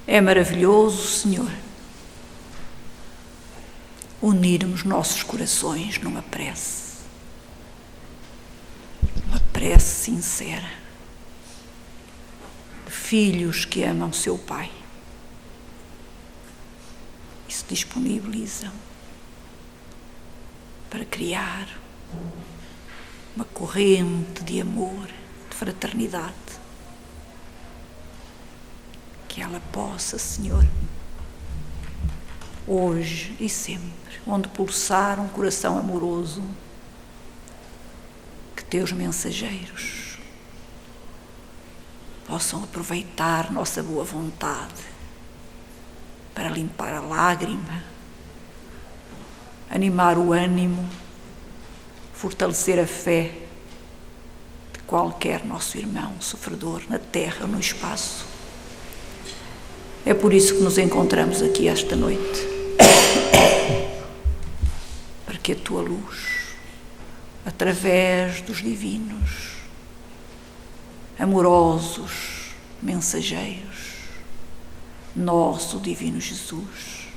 É maravilhoso, Senhor, unirmos nossos corações numa prece sincera, de filhos que amam seu Pai e se disponibilizam para criar uma corrente de amor, de fraternidade. Que ela possa, Senhor, hoje e sempre, onde pulsar um coração amoroso, que teus mensageiros possam aproveitar nossa boa vontade para limpar a lágrima, animar o ânimo, fortalecer a fé de qualquer nosso irmão sofredor na terra ou no espaço. É por isso que nos encontramos aqui esta noite, para que a tua luz, através dos divinos, amorosos mensageiros, nosso divino Jesus,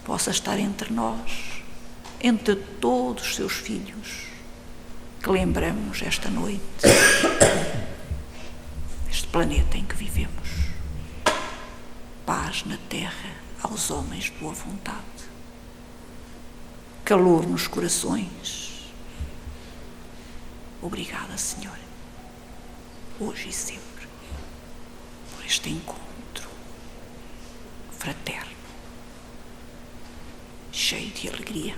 possa estar entre nós, entre todos os seus filhos, que lembramos esta noite, este planeta em que vivemos. Paz na terra aos homens de boa vontade, calor nos corações. Obrigada, Senhor, hoje e sempre, por este encontro fraterno, cheio de alegria,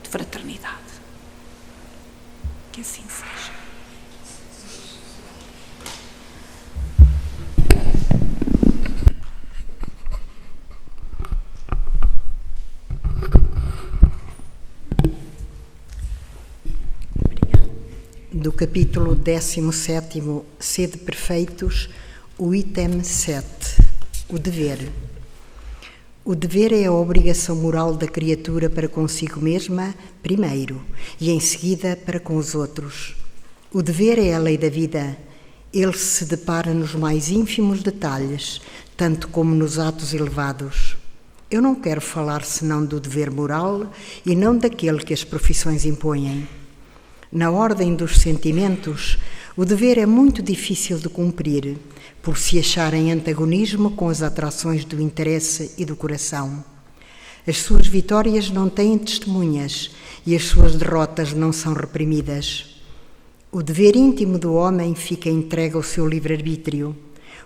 de fraternidade. Que assim seja. Do capítulo 17º, Sede Perfeitos, o item 7, o dever. O dever é a obrigação moral da criatura para consigo mesma, primeiro, e em seguida para com os outros. O dever é a lei da vida. Ele se depara nos mais ínfimos detalhes, tanto como nos atos elevados. Eu não quero falar senão do dever moral e não daquele que as profissões impõem. Na ordem dos sentimentos, o dever é muito difícil de cumprir, por se achar em antagonismo com as atrações do interesse e do coração. As suas vitórias não têm testemunhas e as suas derrotas não são reprimidas. O dever íntimo do homem fica entregue ao seu livre-arbítrio.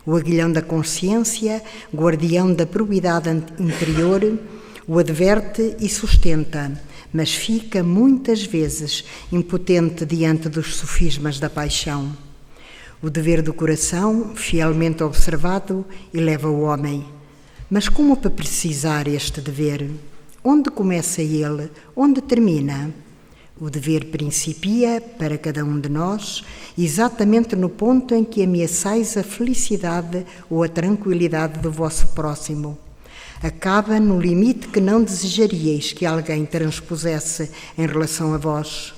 O aguilhão da consciência, guardião da probidade interior, o adverte e sustenta, mas fica muitas vezes impotente diante dos sofismas da paixão. O dever do coração, fielmente observado, eleva o homem. Mas como para precisar este dever? Onde começa ele? Onde termina? O dever principia, para cada um de nós, exatamente no ponto em que ameaçais a felicidade ou a tranquilidade do vosso próximo. Acaba no limite que não desejaríeis que alguém transpusesse em relação a vós.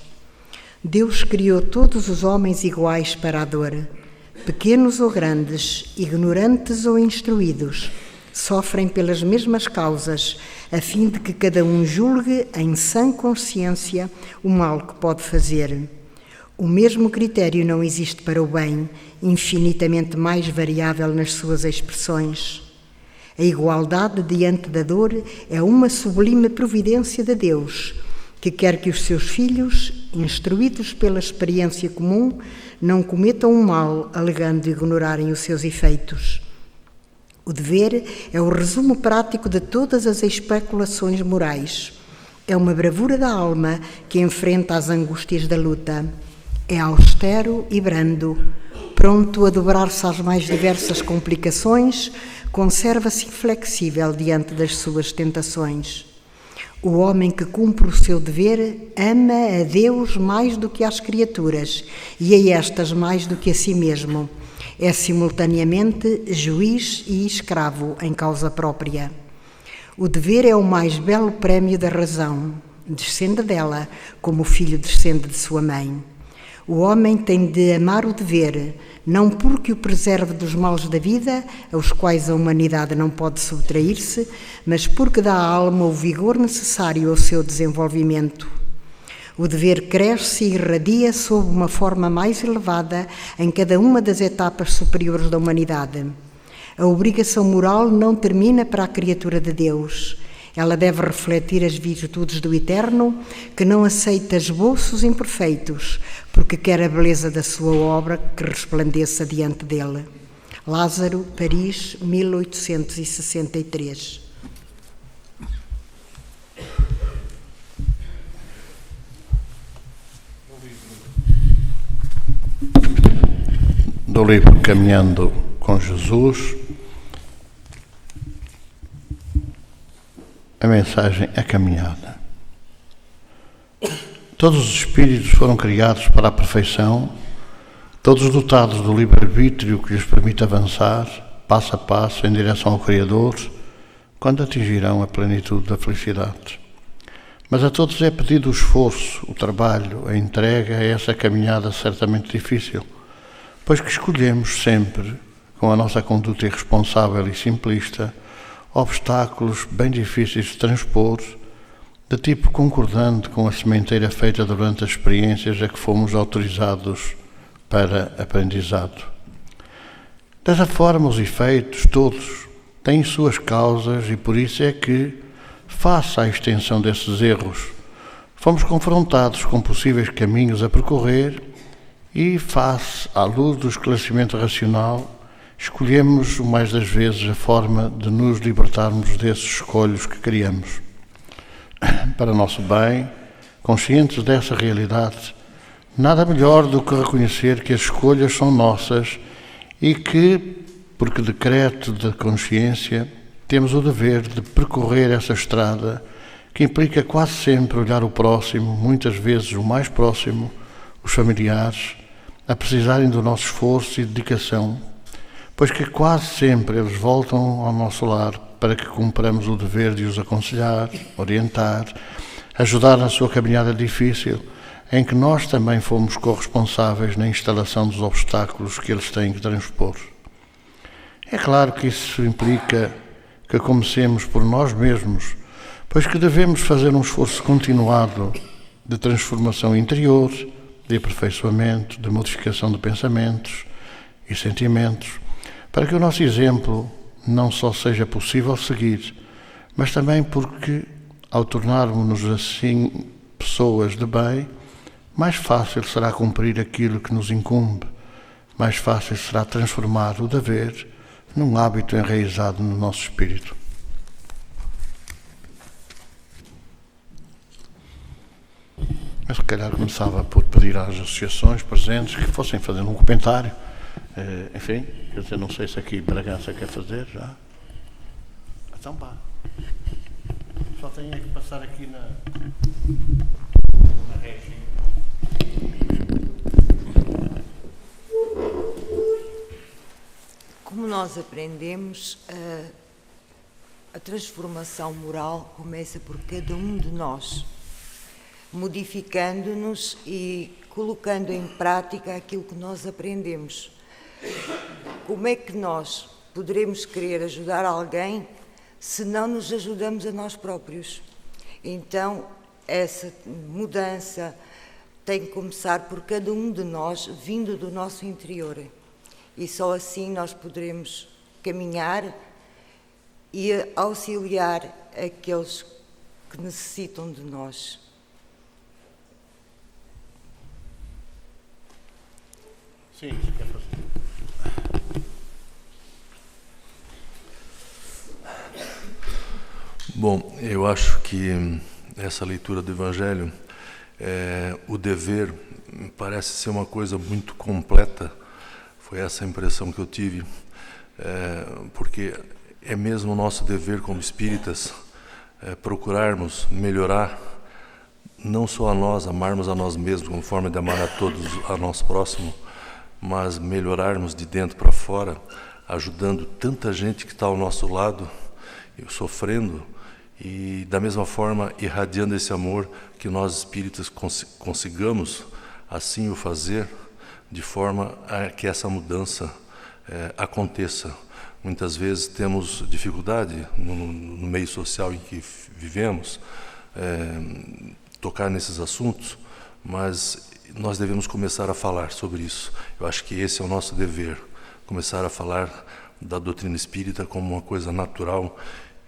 Deus criou todos os homens iguais para a dor. Pequenos ou grandes, ignorantes ou instruídos, sofrem pelas mesmas causas, a fim de que cada um julgue em sã consciência o mal que pode fazer. O mesmo critério não existe para o bem, infinitamente mais variável nas suas expressões. A igualdade diante da dor é uma sublime providência de Deus, que quer que os seus filhos, instruídos pela experiência comum, não cometam o mal, alegando ignorarem os seus efeitos. O dever é o resumo prático de todas as especulações morais. É uma bravura da alma que enfrenta as angústias da luta. É austero e brando, pronto a dobrar-se às mais diversas complicações, conserva-se inflexível diante das suas tentações. O homem que cumpre o seu dever ama a Deus mais do que às criaturas e a estas mais do que a si mesmo. É simultaneamente juiz e escravo em causa própria. O dever é o mais belo prémio da razão. Descende dela, como o filho descende de sua mãe. O homem tem de amar o dever, não porque o preserve dos males da vida, aos quais a humanidade não pode subtrair-se, mas porque dá à alma o vigor necessário ao seu desenvolvimento. O dever cresce e irradia sob uma forma mais elevada em cada uma das etapas superiores da humanidade. A obrigação moral não termina para a criatura de Deus. Ela deve refletir as virtudes do Eterno, que não aceita esboços imperfeitos, porque quer a beleza da sua obra que resplandeça diante dele. Lázaro, Paris, 1863. Do livro Caminhando com Jesus, a mensagem é caminhada. Todos os espíritos foram criados para a perfeição, todos dotados do livre-arbítrio que lhes permite avançar, passo a passo, em direção ao Criador, quando atingirão a plenitude da felicidade. Mas a todos é pedido o esforço, o trabalho, a entrega a essa caminhada certamente difícil, pois que escolhemos sempre, com a nossa conduta irresponsável e simplista, obstáculos bem difíceis de transpor, de tipo concordante com a sementeira feita durante as experiências a que fomos autorizados para aprendizado. Dessa forma, os efeitos, todos, têm suas causas e por isso é que, face à extensão desses erros, fomos confrontados com possíveis caminhos a percorrer e, face à luz do esclarecimento racional, escolhemos, o mais das vezes, a forma de nos libertarmos desses escolhos que criamos. Para nosso bem, conscientes dessa realidade, nada melhor do que reconhecer que as escolhas são nossas e que, porque decreto da consciência, temos o dever de percorrer essa estrada que implica quase sempre olhar o próximo, muitas vezes o mais próximo, os familiares, a precisarem do nosso esforço e dedicação, pois que quase sempre eles voltam ao nosso lar para que cumpramos o dever de os aconselhar, orientar, ajudar na sua caminhada difícil, em que nós também fomos corresponsáveis na instalação dos obstáculos que eles têm que transpor. É claro que isso implica que comecemos por nós mesmos, pois que devemos fazer um esforço continuado de transformação interior, de aperfeiçoamento, de modificação de pensamentos e sentimentos, para que o nosso exemplo não só seja possível seguir, mas também porque, ao tornarmos-nos assim pessoas de bem, mais fácil será cumprir aquilo que nos incumbe, mais fácil será transformar o dever num hábito enraizado no nosso espírito. Mas se calhar começava por pedir às associações presentes que fossem fazendo um comentário. Enfim, quer dizer, não sei se aqui Bragança quer fazer já. Então vá. Só tenho que passar aqui na regi. Como nós aprendemos, a transformação moral começa por cada um de nós, modificando-nos e colocando em prática aquilo que nós aprendemos. Como é que nós poderemos querer ajudar alguém se não nos ajudamos a nós próprios? Então, essa mudança tem que começar por cada um de nós, vindo do nosso interior. E só assim nós poderemos caminhar e auxiliar aqueles que necessitam de nós. Sim, se quer fazer. Bom, eu acho que essa leitura do Evangelho, o dever parece ser uma coisa muito completa. Foi essa a impressão que eu tive, porque é mesmo o nosso dever como espíritas procurarmos melhorar, não só a nós, amarmos a nós mesmos como forma de amar a todos, a nosso próximo, mas melhorarmos de dentro para fora, ajudando tanta gente que está ao nosso lado, sofrendo, e da mesma forma irradiando esse amor, que nós espíritas consigamos assim o fazer, de forma a que essa mudança aconteça. Muitas vezes temos dificuldade no meio social em que vivemos, tocar nesses assuntos, mas nós devemos começar a falar sobre isso. Eu acho que esse é o nosso dever, começar a falar da doutrina espírita como uma coisa natural.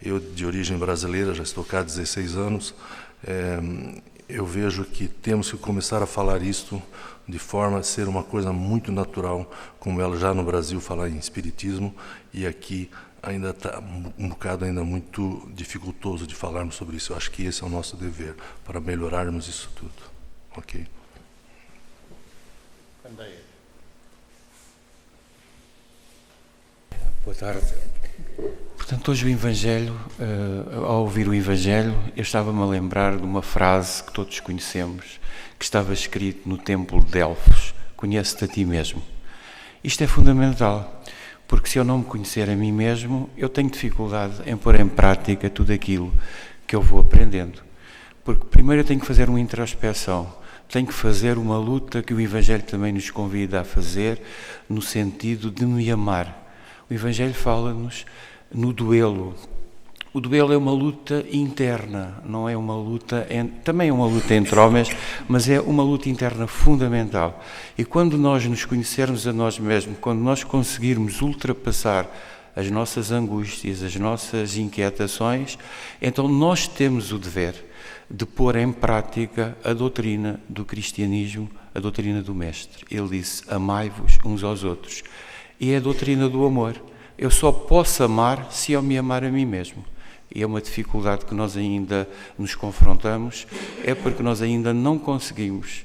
Eu, de origem brasileira, já estou cá há 16 anos, eu vejo que temos que começar a falar isto de forma a ser uma coisa muito natural, como ela já no Brasil fala em espiritismo, e aqui ainda está um bocado ainda muito dificultoso de falarmos sobre isso. Eu acho que esse é o nosso dever, para melhorarmos isso tudo. Ok? Boa tarde. Portanto, hoje o Evangelho, ao ouvir o Evangelho, eu estava-me a lembrar de uma frase que todos conhecemos, que estava escrito no Templo de Delfos: conhece-te a ti mesmo. Isto é fundamental, porque se eu não me conhecer a mim mesmo, eu tenho dificuldade em pôr em prática tudo aquilo que eu vou aprendendo. Porque primeiro eu tenho que fazer uma introspeção, tenho que fazer uma luta que o Evangelho também nos convida a fazer, no sentido de me amar. O Evangelho fala-nos no duelo. O duelo é uma luta interna, não é uma luta, também é uma luta entre homens, mas é uma luta interna fundamental. E quando nós nos conhecermos a nós mesmos, quando nós conseguirmos ultrapassar as nossas angústias, as nossas inquietações, então nós temos o dever de pôr em prática a doutrina do cristianismo, a doutrina do Mestre. Ele disse: amai-vos uns aos outros. E é a doutrina do amor. Eu só posso amar se eu me amar a mim mesmo. E é uma dificuldade que nós ainda nos confrontamos, é porque nós ainda não conseguimos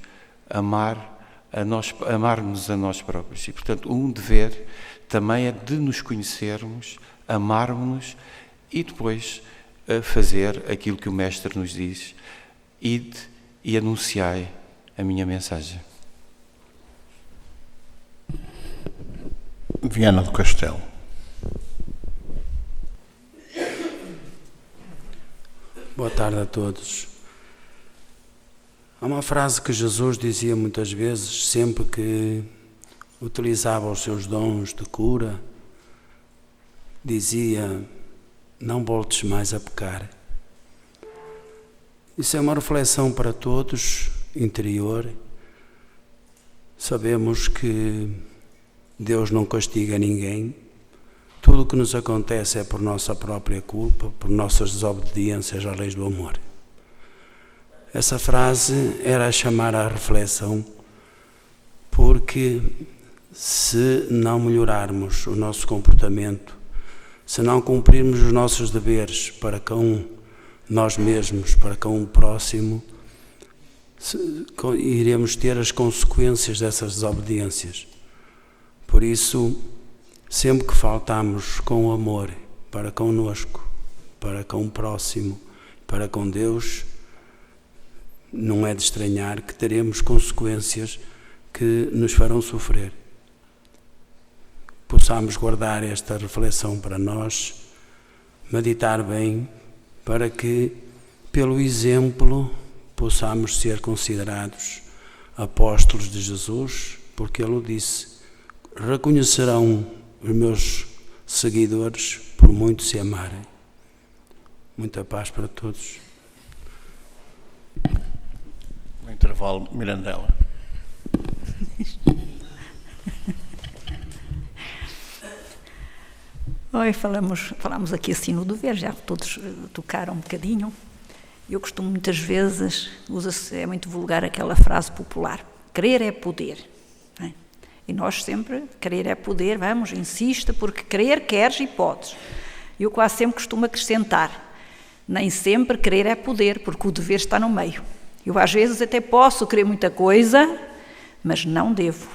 amar-nos a nós próprios. E, portanto, um dever também é de nos conhecermos, amarmos-nos e depois fazer aquilo que o Mestre nos diz: ide e anunciai a minha mensagem. Viana do Castelo. Boa tarde a todos. Há uma frase que Jesus dizia muitas vezes, sempre que utilizava os seus dons de cura, dizia: não voltes mais a pecar. Isso é uma reflexão para todos, interior. Sabemos que Deus não castiga ninguém. Tudo o que nos acontece é por nossa própria culpa, por nossas desobediências às leis do amor. Essa frase era a chamar à reflexão, porque se não melhorarmos o nosso comportamento, se não cumprirmos os nossos deveres para com nós mesmos, para com o próximo, iremos ter as consequências dessas desobediências. Por isso, sempre que faltamos com o amor para connosco, para com o próximo, para com Deus, não é de estranhar que teremos consequências que nos farão sofrer. Possamos guardar esta reflexão para nós, meditar bem, para que, pelo exemplo, possamos ser considerados apóstolos de Jesus, porque Ele disse: reconhecerão os meus seguidores por muito se amarem. Muita paz para todos. No intervalo, Mirandela. Oi, falamos aqui assim no dever, já todos tocaram um bocadinho. Eu costumo muitas vezes, é muito vulgar aquela frase popular: querer é poder. Não é? E nós sempre, querer é poder, vamos, insista, porque querer, queres e podes. Eu quase sempre costumo acrescentar: nem sempre querer é poder, porque o dever está no meio. Eu às vezes até posso querer muita coisa, mas não devo.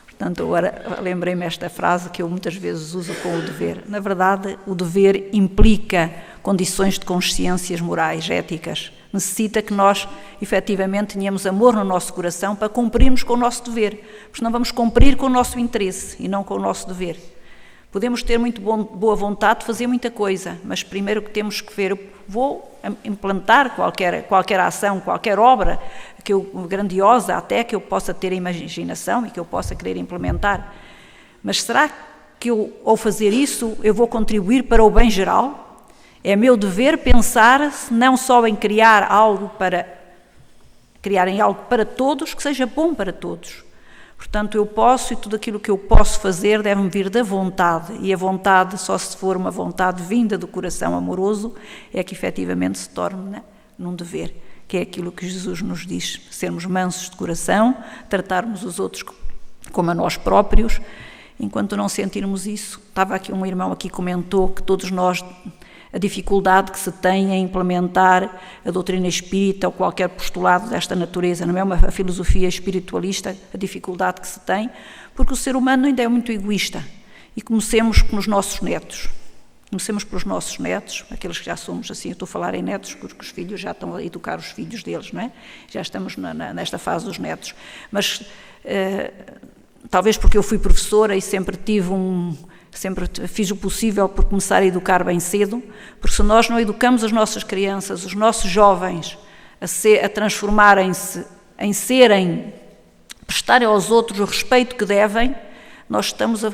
Portanto, agora lembrei-me esta frase que eu muitas vezes uso com o dever. Na verdade, o dever implica condições de consciências morais, éticas. Necessita que nós, efetivamente, tenhamos amor no nosso coração para cumprirmos com o nosso dever. Porque senão vamos cumprir com o nosso interesse e não com o nosso dever. Podemos ter muito boa vontade de fazer muita coisa, mas primeiro que temos que ver, vou implantar qualquer ação, qualquer obra grandiosa, até que eu possa ter a imaginação e que eu possa querer implementar. Mas será que ao fazer isso, eu vou contribuir para o bem geral? É meu dever pensar não só em criar em algo para todos, que seja bom para todos. Portanto, eu posso, e tudo aquilo que eu posso fazer deve-me vir da vontade, e a vontade, só se for uma vontade vinda do coração amoroso, é que efetivamente se torna num dever, que é aquilo que Jesus nos diz: sermos mansos de coração, tratarmos os outros como a nós próprios. Enquanto não sentirmos isso, estava aqui um irmão aqui comentou que todos nós, a dificuldade que se tem em implementar a doutrina espírita ou qualquer postulado desta natureza, não é uma filosofia espiritualista, a dificuldade que se tem, porque o ser humano ainda é muito egoísta. E comecemos pelos nossos netos. Comecemos pelos nossos netos, aqueles que já somos assim, eu estou a falar em netos porque os filhos já estão a educar os filhos deles, não é? Já estamos nesta fase dos netos. Mas talvez porque eu fui professora e sempre fiz o possível por começar a educar bem cedo, porque se nós não educamos as nossas crianças, os nossos jovens, a transformarem-se em prestarem aos outros o respeito que devem, nós estamos a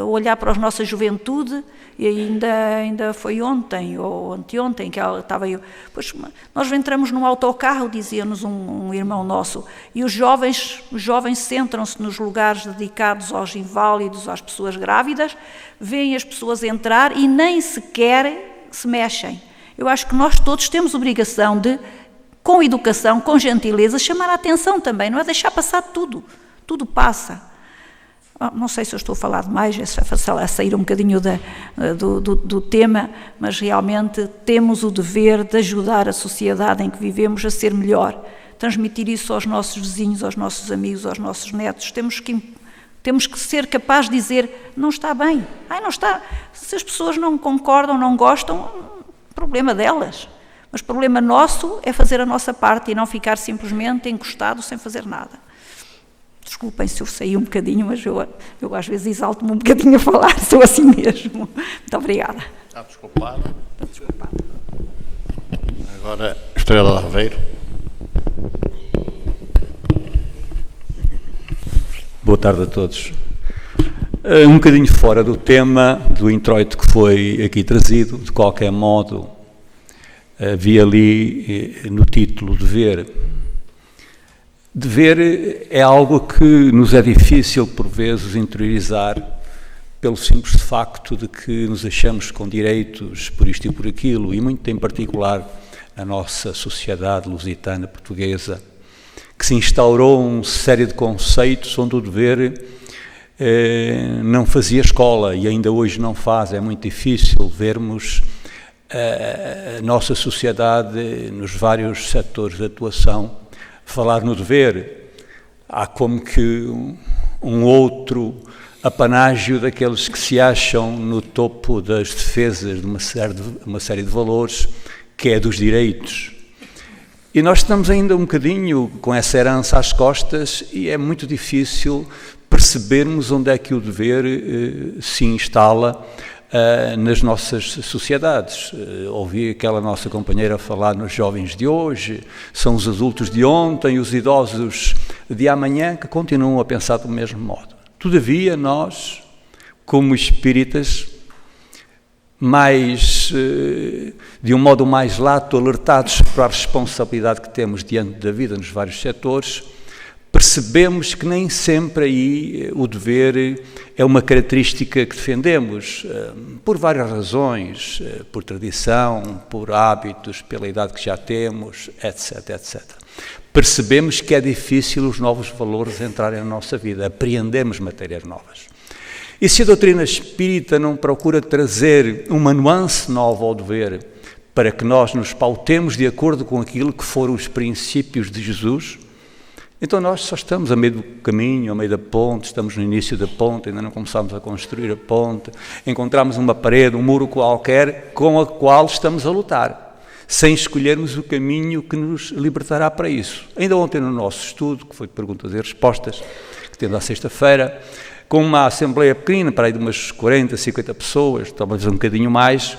olhar para a nossa juventude, e ainda foi ontem ou anteontem que estava eu. Pois nós entramos num autocarro, dizia-nos um irmão nosso, e os jovens sentam-se nos lugares dedicados aos inválidos, às pessoas grávidas, veem as pessoas entrar e nem sequer se mexem. Eu acho que nós todos temos obrigação de, com educação, com gentileza, chamar a atenção também, não é deixar passar tudo passa. Não sei se eu estou a falar demais, a sair um bocadinho do tema, mas realmente temos o dever de ajudar a sociedade em que vivemos a ser melhor, transmitir isso aos nossos vizinhos, aos nossos amigos, aos nossos netos. Temos que ser capazes de dizer: não está bem, não está. Se as pessoas não concordam, não gostam, problema delas. Mas o problema nosso é fazer a nossa parte e não ficar simplesmente encostado sem fazer nada. Desculpem se eu saí um bocadinho, mas eu às vezes exalto-me um bocadinho a falar, sou assim mesmo. Muito obrigada. Está desculpada. Agora, Estrela de Aveiro. Boa tarde a todos. Um bocadinho fora do tema, do introito que foi aqui trazido, de qualquer modo, havia ali no título dever. Dever é algo que nos é difícil, por vezes, interiorizar, pelo simples facto de que nos achamos com direitos por isto e por aquilo, e muito em particular na nossa sociedade lusitana portuguesa, que se instaurou uma série de conceitos onde o dever não fazia escola, e ainda hoje não faz. É muito difícil vermos a nossa sociedade, nos vários setores de atuação, falar no dever, há como que um outro apanágio daqueles que se acham no topo das defesas de uma série de valores, que é dos direitos. E nós estamos ainda um bocadinho com essa herança às costas e é muito difícil percebermos onde é que o dever se instala nas nossas sociedades. Ouvi aquela nossa companheira falar nos jovens de hoje, são os adultos de ontem, os idosos de amanhã que continuam a pensar do mesmo modo. Todavia, nós, como espíritas, de um modo mais lato, alertados para a responsabilidade que temos diante da vida nos vários setores, percebemos que nem sempre aí o dever é uma característica que defendemos, por várias razões, por tradição, por hábitos, pela idade que já temos, etc, etc. Percebemos que é difícil os novos valores entrarem na nossa vida, apreendermos matérias novas. E se a doutrina espírita não procura trazer uma nuance nova ao dever, para que nós nos pautemos de acordo com aquilo que foram os princípios de Jesus, então nós só estamos a meio do caminho, a meio da ponte, estamos no início da ponte, ainda não começamos a construir a ponte, encontramos uma parede, um muro qualquer, com a qual estamos a lutar, sem escolhermos o caminho que nos libertará para isso. Ainda ontem no nosso estudo, que foi de perguntas e respostas, que temos à sexta-feira, com uma assembleia pequena, para aí de umas 40, 50 pessoas, talvez um bocadinho mais,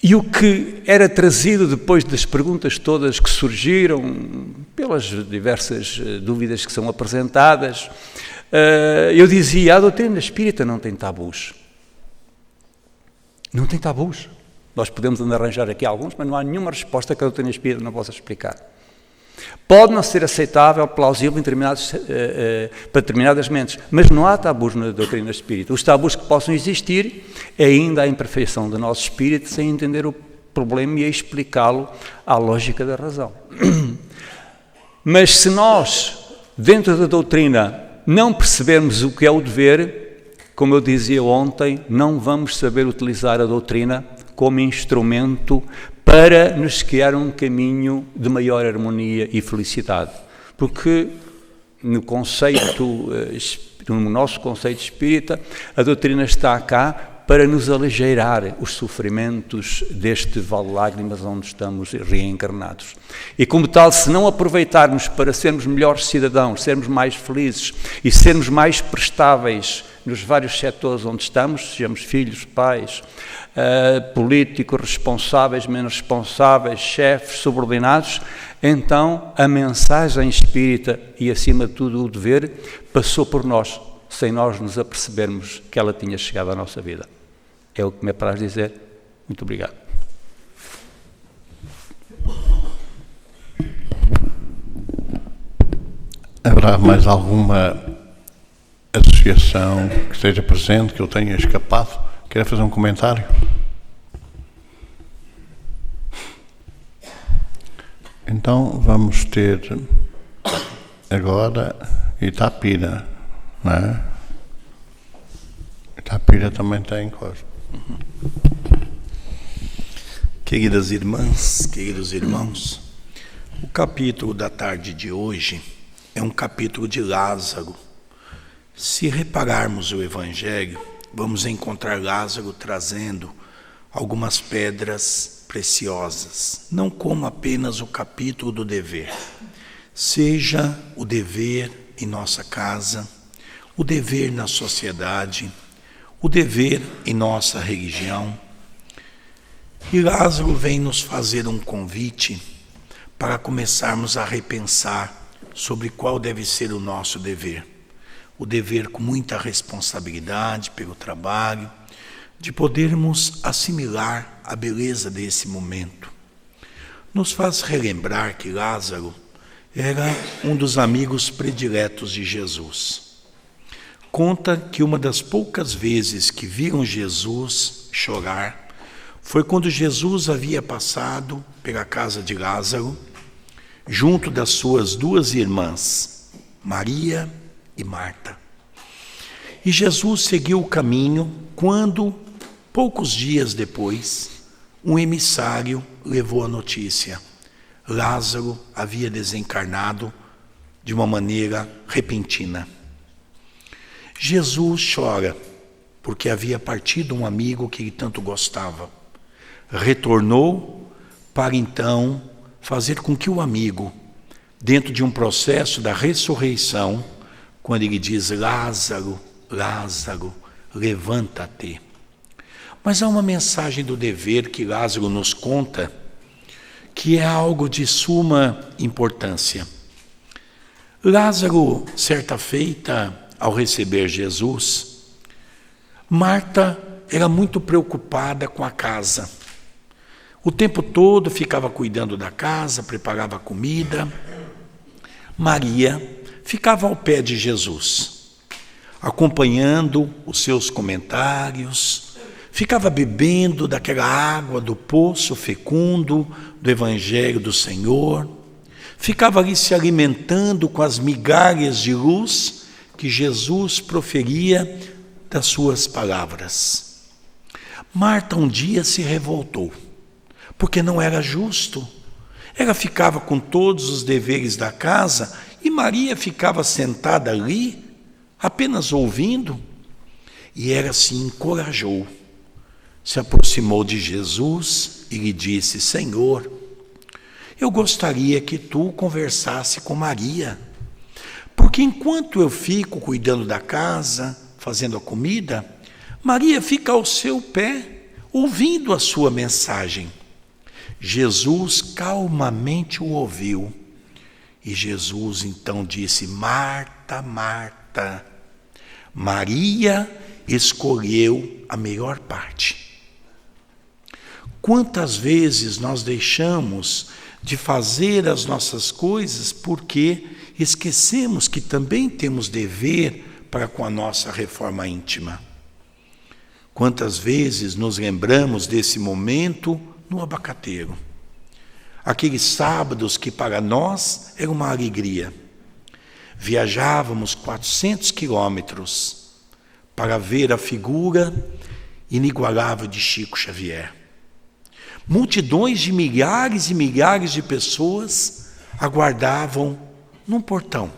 e o que era trazido depois das perguntas todas que surgiram, pelas diversas dúvidas que são apresentadas, eu dizia, a doutrina espírita não tem tabus. Não tem tabus. Nós podemos arranjar aqui alguns, mas não há nenhuma resposta que a doutrina espírita não possa explicar. Pode não ser aceitável, plausível para determinadas mentes, mas não há tabus na doutrina espírita. Os tabus que possam existir é ainda a imperfeição do nosso espírito sem entender o problema e explicá-lo à lógica da razão. Mas se nós, dentro da doutrina, não percebermos o que é o dever, como eu dizia ontem, não vamos saber utilizar a doutrina como instrumento para nos criar um caminho de maior harmonia e felicidade. Porque no nosso conceito espírita, a doutrina está cá para nos aligeirar os sofrimentos deste vale de lágrimas onde estamos reencarnados. E como tal, se não aproveitarmos para sermos melhores cidadãos, sermos mais felizes e sermos mais prestáveis nos vários setores onde estamos, sejamos filhos, pais, políticos, responsáveis, menos responsáveis, chefes, subordinados, então a mensagem espírita e, acima de tudo, o dever passou por nós, sem nós nos apercebermos que ela tinha chegado à nossa vida. É o que me apraz dizer. Muito obrigado. Haverá mais alguma associação que esteja presente, que eu tenha escapado? Quer fazer um comentário? Então vamos ter agora Itapira, não é? Itapira também tem coisa. Queridas irmãs, queridos irmãos, o capítulo da tarde de hoje é um capítulo de Lázaro. Se repararmos o Evangelho, vamos encontrar Lázaro trazendo algumas pedras preciosas, não como apenas o capítulo do dever, seja o dever em nossa casa, o dever na sociedade, o dever em nossa religião. E Lázaro vem nos fazer um convite para começarmos a repensar sobre qual deve ser o nosso dever. O dever com muita responsabilidade pelo trabalho, de podermos assimilar a beleza desse momento. Nos faz relembrar que Lázaro era um dos amigos prediletos de Jesus. Conta que uma das poucas vezes que viram Jesus chorar foi quando Jesus havia passado pela casa de Lázaro, junto das suas duas irmãs, Maria e Marta. E Jesus seguiu o caminho quando, poucos dias depois, um emissário levou a notícia. Lázaro havia desencarnado de uma maneira repentina. Jesus chora, porque havia partido um amigo que ele tanto gostava. Retornou para então fazer com que o amigo, dentro de um processo da ressurreição, quando ele diz: Lázaro, Lázaro, levanta-te. Mas há uma mensagem do dever que Lázaro nos conta, que é algo de suma importância. Lázaro, certa feita, ao receber Jesus, Marta era muito preocupada com a casa. O tempo todo ficava cuidando da casa, preparava comida. Maria ficava ao pé de Jesus, acompanhando os seus comentários, ficava bebendo daquela água do poço fecundo do Evangelho do Senhor, ficava ali se alimentando com as migalhas de luz que Jesus proferia das suas palavras. Marta um dia se revoltou, porque não era justo. Ela ficava com todos os deveres da casa e Maria ficava sentada ali, apenas ouvindo. E ela se encorajou, se aproximou de Jesus e lhe disse: Senhor, eu gostaria que tu conversasse com Maria, porque enquanto eu fico cuidando da casa, fazendo a comida, Maria fica ao seu pé, ouvindo a sua mensagem. Jesus calmamente o ouviu. E Jesus então disse: Marta, Marta, Maria escolheu a melhor parte. Quantas vezes nós deixamos de fazer as nossas coisas porque esquecemos que também temos dever para com a nossa reforma íntima? Quantas vezes nos lembramos desse momento no abacateiro? Aqueles sábados que para nós era uma alegria. Viajávamos 400 quilômetros para ver a figura inigualável de Chico Xavier. Multidões de milhares e milhares de pessoas aguardavam num portão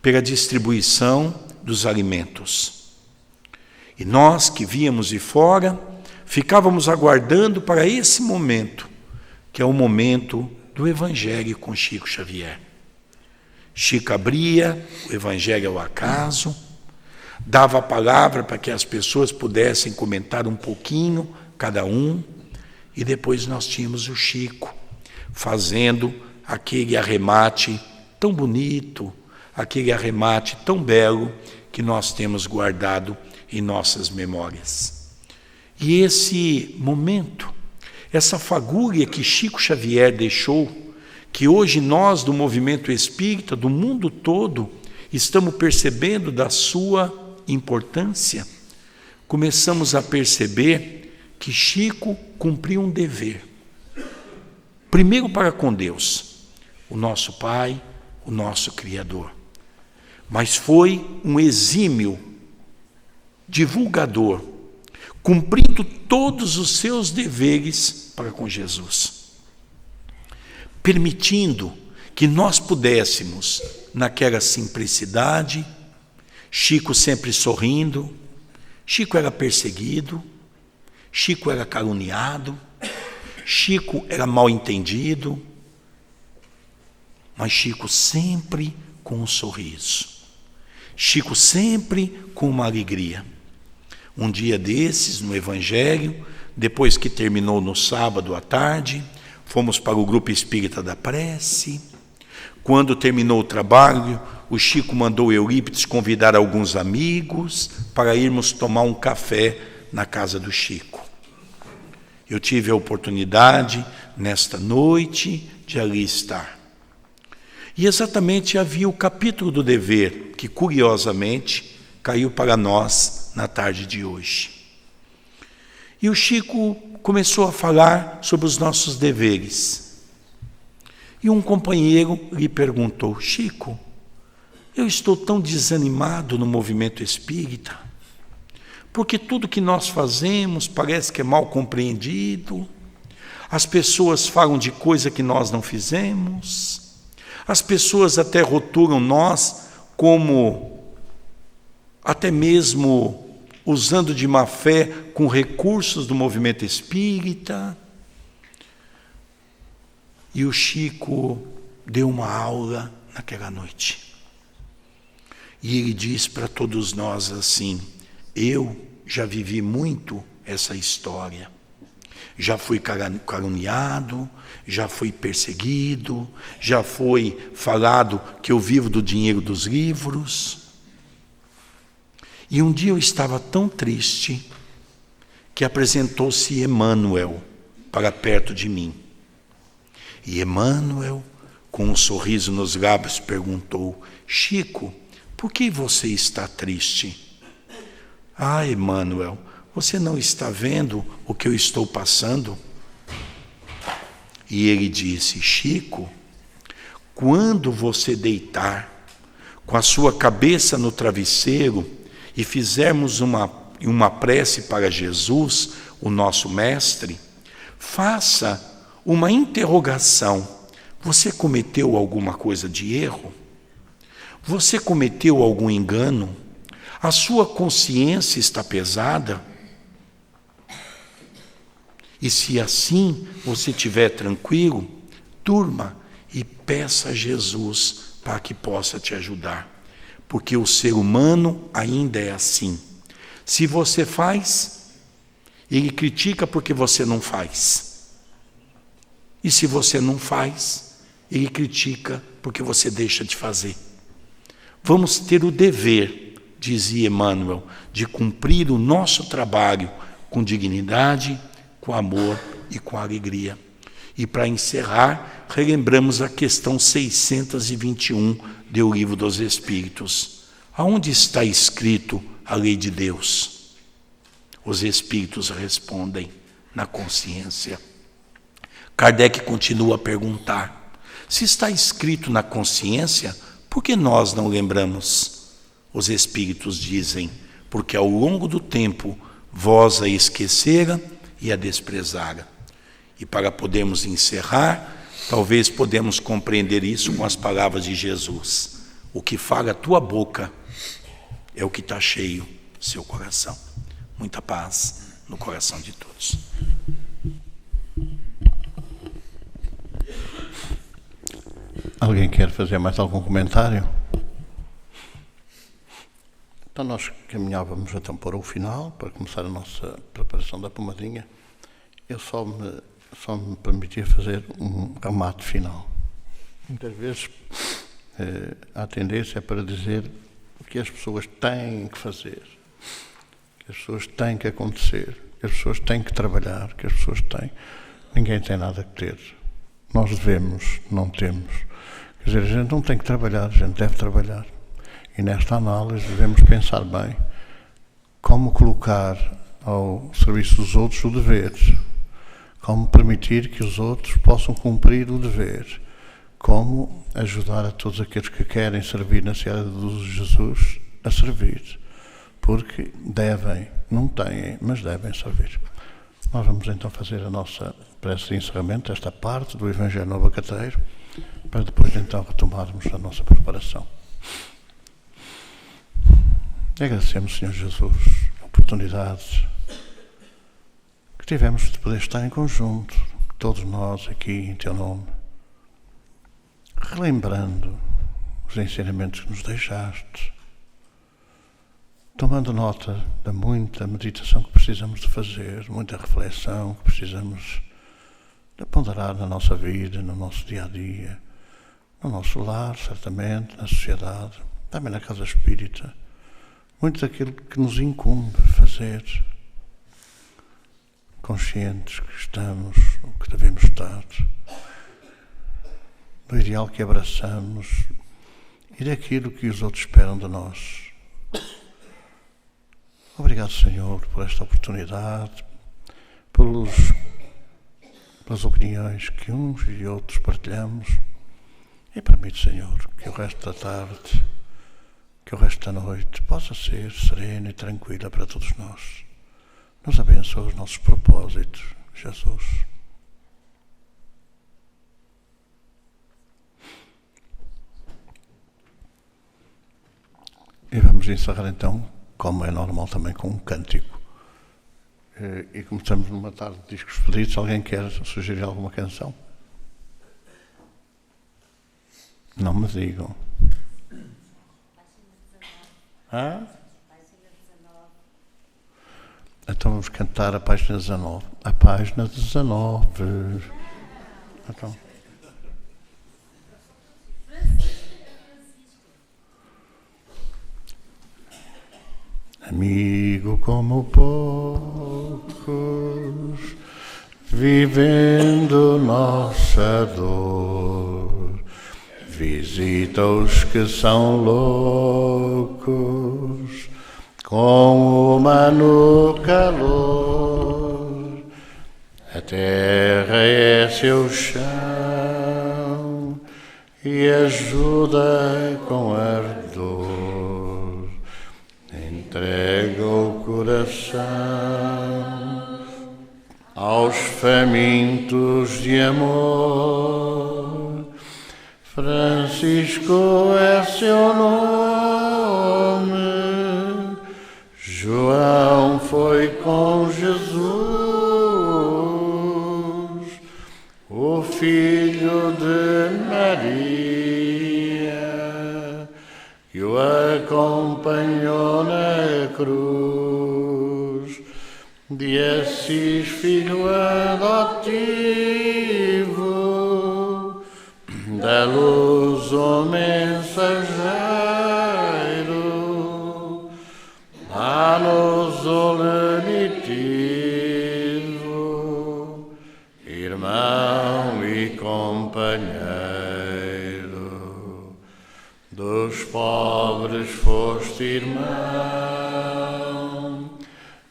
pela distribuição dos alimentos. E nós que víamos de fora, ficávamos aguardando para esse momento, que é o momento do Evangelho com Chico Xavier. Chico abria o Evangelho ao acaso, dava a palavra para que as pessoas pudessem comentar um pouquinho, cada um, e depois nós tínhamos o Chico fazendo aquele arremate tão bonito, aquele arremate tão belo que nós temos guardado em nossas memórias. E esse momento, essa fagulha que Chico Xavier deixou, que hoje nós do movimento espírita, do mundo todo, estamos percebendo da sua importância, começamos a perceber que Chico cumpriu um dever. Primeiro para com Deus, o nosso Pai, o nosso Criador. Mas foi um exímio divulgador, cumprindo todos os seus deveres para com Jesus, permitindo que nós pudéssemos, naquela simplicidade, Chico sempre sorrindo. Chico era perseguido, Chico era caluniado, Chico era mal entendido, mas Chico sempre com um sorriso, Chico sempre com uma alegria. Um dia desses, no Evangelho, depois que terminou no sábado à tarde, fomos para o grupo espírita da prece. Quando terminou o trabalho, o Chico mandou Eurípides convidar alguns amigos para irmos tomar um café na casa do Chico. Eu tive a oportunidade, nesta noite, de ali estar. E exatamente havia o capítulo do dever, que curiosamente caiu para nós na tarde de hoje. E o Chico começou a falar sobre os nossos deveres. E um companheiro lhe perguntou: Chico, eu estou tão desanimado no movimento espírita, porque tudo que nós fazemos parece que é mal compreendido, As pessoas falam de coisa que nós não fizemos. As pessoas até rotulam nós como até mesmo usando de má fé com recursos do movimento espírita. E o Chico deu uma aula naquela noite. E ele diz para todos nós assim: eu já vivi muito essa história. Já fui caluniado, já fui perseguido, já foi falado que eu vivo do dinheiro dos livros. E um dia eu estava tão triste que apresentou-se Emmanuel para perto de mim. E Emmanuel, com um sorriso nos lábios, perguntou: Chico, por que você está triste? Ah, Emmanuel, você não está vendo o que eu estou passando? E ele disse: Chico, quando você deitar com a sua cabeça no travesseiro e fizermos uma prece para Jesus, o nosso mestre, faça uma interrogação. Você cometeu alguma coisa de erro? Você cometeu algum engano? A sua consciência está pesada? E se assim você estiver tranquilo, durma e peça a Jesus para que possa te ajudar. Porque o ser humano ainda é assim. Se você faz, ele critica porque você não faz. E se você não faz, ele critica porque você deixa de fazer. Vamos ter o dever, dizia Emmanuel, de cumprir o nosso trabalho com dignidade, com amor e com alegria. E para encerrar, relembramos a questão 621 do Livro dos Espíritos. Aonde está escrito a lei de Deus? Os Espíritos respondem: na consciência. Kardec continua a perguntar: se está escrito na consciência, por que nós não lembramos? Os Espíritos dizem: porque ao longo do tempo vós a esquecera e a desprezara. E para podermos encerrar, talvez podemos compreender isso com as palavras de Jesus: o que fala a tua boca é o que está cheio seu coração. Muita paz no coração de todos. Alguém quer fazer mais algum comentário? Então nós caminhávamos então para o final, para começar a nossa preparação da pomadinha. Eu só me permitia fazer um remate final. Muitas vezes a tendência é para dizer o que as pessoas têm que fazer, que as pessoas têm que acontecer, que as pessoas têm que trabalhar, que as pessoas têm. Ninguém tem nada que ter. Nós devemos, não temos. Quer dizer, a gente não tem que trabalhar, a gente deve trabalhar. E nesta análise devemos pensar bem como colocar ao serviço dos outros o dever, como permitir que os outros possam cumprir o dever, como ajudar a todos aqueles que querem servir na Seara de Jesus a servir, porque devem, não têm, mas devem servir. Nós vamos então fazer a nossa prece de encerramento, esta parte do Evangelho no Abacateiro, para depois então retomarmos a nossa preparação. E agradecemos, Senhor Jesus, a oportunidade que tivemos de poder estar em conjunto, todos nós aqui em Teu nome, relembrando os ensinamentos que nos deixaste, tomando nota da muita meditação que precisamos de fazer, muita reflexão que precisamos de ponderar na nossa vida, no nosso dia-a-dia, no nosso lar, certamente, na sociedade, também na casa espírita, muito daquilo que nos incumbe fazer, conscientes que estamos, o que devemos estar, do ideal que abraçamos e daquilo que os outros esperam de nós. Obrigado, Senhor, por esta oportunidade, pelas opiniões que uns e outros partilhamos, e permite, Senhor, que o resto da tarde, que o resto da noite possa ser serena e tranquila para todos nós. Nos abençoe os nossos propósitos, Jesus. E vamos encerrar então, como é normal também, com um cântico. E como estamos numa tarde de discos pedidos, alguém quer sugerir alguma canção? Não me digam. Hã? Então vamos cantar a página 19. A página 19. Então. Amigo como poucos, vivendo nossa dor, visita os que são loucos, com humano calor. A terra é seu chão e ajuda com ardor. Entrega o coração aos famintos de amor. Francisco é seu nome. João foi com Jesus, o filho de Maria, que o acompanhou na cruz. De Assis, filho adotivo, da luz o mensageiro, dá-nos o lenitivo, irmão e companheiro. Dos pobres foste irmão,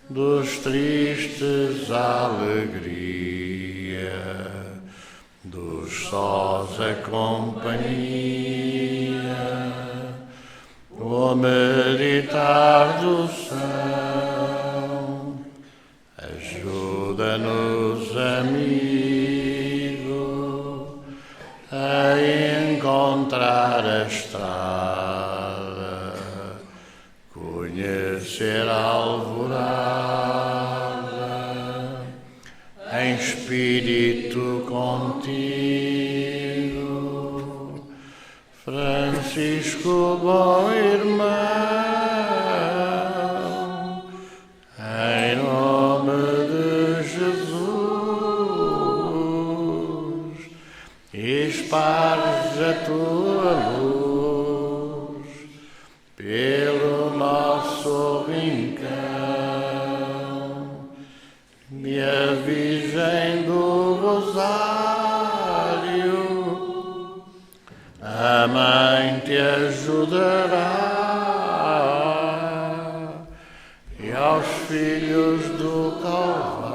dos tristes alegria, dos sós a companhia, o meditar do são. Ajuda-nos, amigo, a encontrar a estrada, conhecer a alvorada, em espírito contigo. Francisco, bom irmão, em nome de Jesus, esparge a tua luz pelo nosso rincão. E a Virgem do Rosário, a Mãe te ajudará, e aos filhos do Calvário